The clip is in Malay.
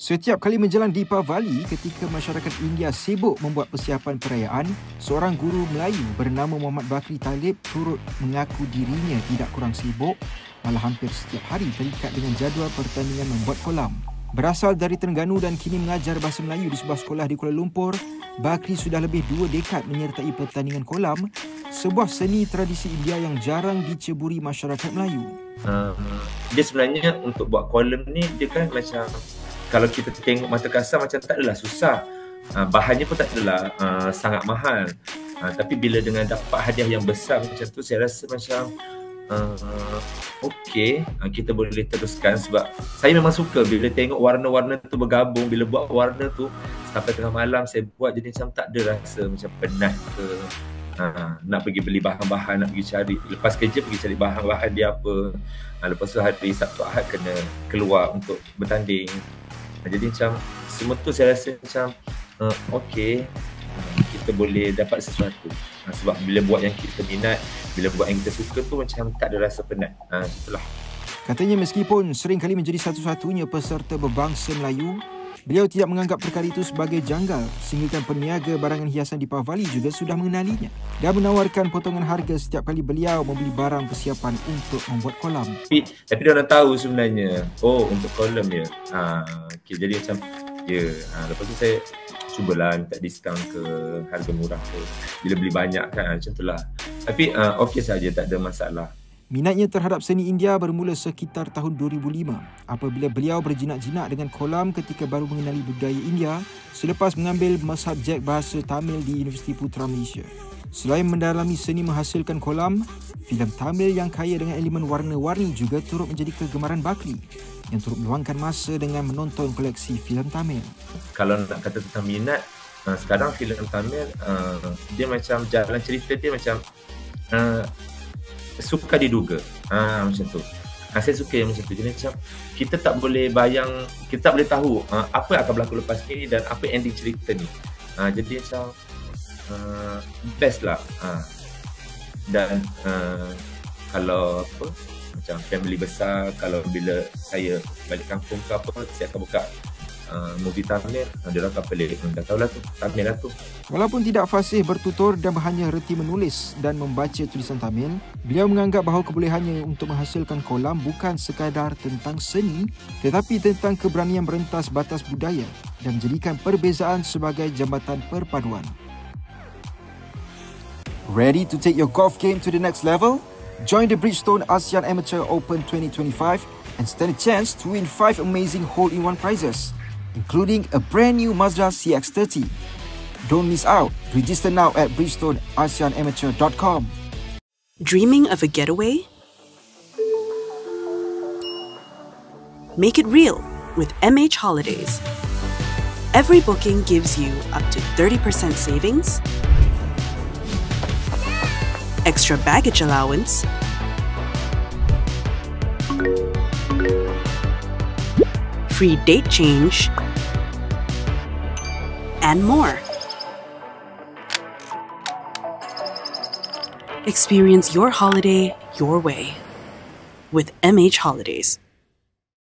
Setiap kali menjelang Deepavali, ketika masyarakat India sibuk membuat persiapan perayaan, seorang guru Melayu bernama Muhammad Bakri Talib turut mengaku dirinya tidak kurang sibuk, malah hampir setiap hari terikat dengan jadual pertandingan membuat kolam. Berasal dari Terengganu dan kini mengajar bahasa Melayu di sebuah sekolah di Kuala Lumpur, Bakri sudah lebih 2 dekad menyertai pertandingan kolam, sebuah seni tradisi India yang jarang diceburi masyarakat Melayu. Dia sebenarnya untuk buat kolam ni, dia kan macam, kalau kita tengok mata kasar macam tak adalah susah. Bahannya pun tak adalah sangat mahal. Tapi bila dengan dapat hadiah yang besar macam tu, saya rasa macam okey, kita boleh teruskan. Sebab saya memang suka bila tengok warna-warna tu bergabung. Bila buat warna tu sampai tengah malam saya buat, jadi macam tak ada rasa macam penat ke. Nak pergi beli bahan-bahan, nak pergi cari, lepas kerja pergi cari bahan-bahan dia apa. Lepas tu hari Sabtu Ahad kena keluar untuk bertanding. Jadi macam semua tu saya rasa macam okey, kita boleh dapat sesuatu. Sebab bila buat yang kita minat, bila buat yang kita suka tu macam tak ada rasa penat. Itulah. Katanya meskipun sering kali menjadi satu-satunya peserta berbangsa Melayu, beliau tidak menganggap perkara itu sebagai janggal, sehingga peniaga barangan hiasan Deepavali juga sudah mengenalinya dan menawarkan potongan harga setiap kali beliau membeli barang persiapan untuk membuat kolam. Tapi dia orang tahu sebenarnya, untuk kolam ya. Okay, jadi macam lepas tu saya cubalah minta diskaun ke, harga murah ke, bila beli banyak kan, macam itulah. Tapi okey saja, tak ada masalah. Minatnya terhadap seni India bermula sekitar tahun 2005 apabila beliau berjinak-jinak dengan kolam ketika baru mengenali budaya India selepas mengambil subjek bahasa Tamil di Universiti Putra Malaysia. Selain mendalami seni menghasilkan kolam, filem Tamil yang kaya dengan elemen warna-warni juga turut menjadi kegemaran Bakri yang turut meluangkan masa dengan menonton koleksi filem Tamil. Kalau nak kata tentang minat, sekarang filem Tamil dia macam jalan cerita dia macam suka diduga, macam tu. Saya suka yang macam tu. Jadi macam kita tak boleh bayang, kita tak boleh tahu apa yang akan berlaku lepas ni dan apa ending cerita ni. Jadi macam best lah. Dan kalau apa, macam family besar, kalau bila saya balik kampung ke apa, saya akan buka movie Tamil, dia orang akan pelik. Dah tahulah tu, Tamil lah tu. Walaupun tidak fasih bertutur dan hanya reti menulis dan membaca tulisan Tamil, beliau menganggap bahawa kebolehannya untuk menghasilkan kolam bukan sekadar tentang seni, tetapi tentang keberanian merentas batas budaya dan menjadikan perbezaan sebagai jambatan perpaduan. Ready to take your golf game to the next level? Join the Bridgestone ASEAN Amateur Open 2025 and stand a chance to win 5 amazing hole-in-one prizes, including a brand new Mazda CX-30. Don't miss out. Register now at bridgestoneasianamateur.com. Dreaming of a getaway? Make it real with MH Holidays. Every booking gives you up to 30% savings, extra baggage allowance, free date change, and more. Experience your holiday your way with MH Holidays.